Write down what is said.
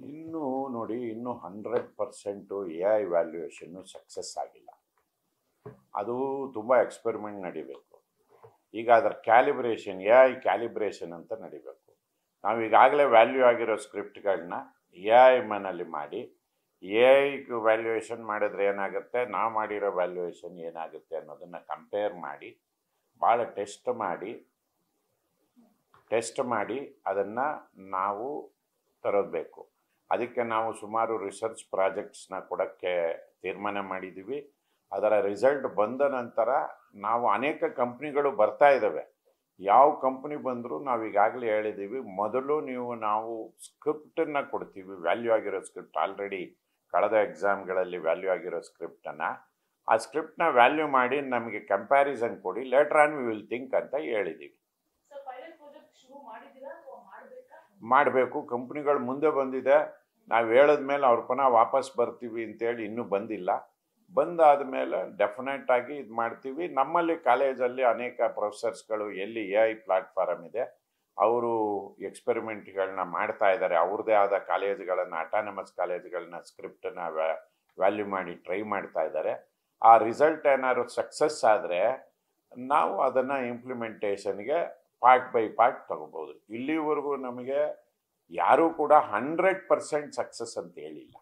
ಇನ್ನೂ ನೋಡಿ, ಇನ್ನೂ 100% ಎ ಐ ವ್ಯಾಲ್ಯೂಯೇಷನ್ನು ಸಕ್ಸಸ್ ಆಗಿಲ್ಲ. ಅದು ತುಂಬ ಎಕ್ಸ್ಪೆರಿಮೆಂಟ್ ನಡಿಬೇಕು. ಈಗ ಅದರ ಕ್ಯಾಲಿಬ್ರೇಷನ್, ಎ ಐ ಕ್ಯಾಲಿಬ್ರೇಷನ್ ಅಂತ ನಡಿಬೇಕು. ನಾವು ಈಗಾಗಲೇ ವ್ಯಾಲ್ಯೂ ಆಗಿರೋ ಸ್ಕ್ರಿಪ್ಟ್ಗಳನ್ನ ಎ ಐ ಮನಲ್ಲಿ ಮಾಡಿ, ಎ ಐಗೆ ವ್ಯಾಲ್ಯೂಯೇಷನ್ ಮಾಡಿದ್ರೆ ಏನಾಗುತ್ತೆ, ನಾವು ಮಾಡಿರೋ ವ್ಯಾಲ್ಯೂಯೇಷನ್ ಏನಾಗುತ್ತೆ ಅನ್ನೋದನ್ನು ಕಂಪೇರ್ ಮಾಡಿ, ಭಾಳ ಟೆಸ್ಟ್ ಮಾಡಿ ಅದನ್ನು ನಾವು ತರೋಬೇಕು. ಅದಕ್ಕೆ ನಾವು ಸುಮಾರು ರಿಸರ್ಚ್ ಪ್ರಾಜೆಕ್ಟ್ಸ್ನ ಕೊಡೋಕ್ಕೆ ತೀರ್ಮಾನ ಮಾಡಿದ್ದೀವಿ. ಅದರ ರಿಸಲ್ಟ್ ಬಂದ ನಂತರ ನಾವು ಅನೇಕ ಕಂಪ್ನಿಗಳು ಬರ್ತಾ ಇದ್ದಾವೆ. ಯಾವ ಕಂಪ್ನಿ ಬಂದರೂ ನಾವು ಈಗಾಗಲೇ ಹೇಳಿದ್ದೀವಿ, ಮೊದಲು ನಾವು ಸ್ಕ್ರಿಪ್ಟನ್ನು ಕೊಡ್ತೀವಿ, ವ್ಯಾಲ್ಯೂ ಆಗಿರೋ ಸ್ಕ್ರಿಪ್ಟ್. ಆಲ್ರೆಡಿ ಕಳೆದ ಎಕ್ಸಾಮ್ಗಳಲ್ಲಿ ವ್ಯಾಲ್ಯೂ ಆಗಿರೋ ಸ್ಕ್ರಿಪ್ಟನ್ನು, ಆ ಸ್ಕ್ರಿಪ್ಟನ್ನ ವ್ಯಾಲ್ಯೂ ಮಾಡಿ ನಮಗೆ ಕಂಪ್ಯಾರಿಸನ್ ಕೊಡಿ, later on we will think ಅಂತ ಹೇಳಿದ್ದೀವಿ. ಮಾಡಬೇಕು. ಕಂಪ್ನಿಗಳು ಮುಂದೆ ಬಂದಿದೆ, ನಾವು ಹೇಳಿದ್ಮೇಲೆ ಅವ್ರ ಪುನಃ ವಾಪಸ್ ಬರ್ತೀವಿ ಅಂತೇಳಿ ಇನ್ನೂ ಬಂದಿಲ್ಲ. ಬಂದಾದ ಮೇಲೆ ಡೆಫಿನೆಟ್ ಆಗಿ ಇದು ಮಾಡ್ತೀವಿ. ನಮ್ಮಲ್ಲಿ ಕಾಲೇಜಲ್ಲಿ ಅನೇಕ ಪ್ರೊಫೆಸರ್ಸ್ಗಳು ಎಲ್ಲಿ ಎ ಐ ಪ್ಲಾಟ್ಫಾರಮ್ ಇದೆ ಅವರು ಎಕ್ಸ್ಪೆರಿಮೆಂಟ್ಗಳನ್ನ ಮಾಡ್ತಾ ಇದ್ದಾರೆ. ಅವ್ರದ್ದೇ ಆದ ಕಾಲೇಜುಗಳನ್ನು, ಅಟಾನಮಸ್ ಕಾಲೇಜುಗಳನ್ನ ಸ್ಕ್ರಿಪ್ಟನ್ನ ವ್ಯಾಲ್ಯೂ ಮಾಡಿ ಟ್ರೈ ಮಾಡ್ತಾ ಇದ್ದಾರೆ. ಆ ರಿಸಲ್ಟ್ ಏನಾದ್ರು ಸಕ್ಸಸ್ ಆದರೆ ನಾವು ಅದನ್ನು ಇಂಪ್ಲಿಮೆಂಟೇಷನ್ಗೆ ಪಾರ್ಟ್ ಬೈ ಪಾರ್ಟ್ ತಗೋಬೋದು. ಇಲ್ಲಿವರೆಗೂ ನಮಗೆ ಯಾರೂ ಕೂಡ 100% ಸಕ್ಸಸ್ ಅಂತ ಹೇಳಿಲ್ಲ.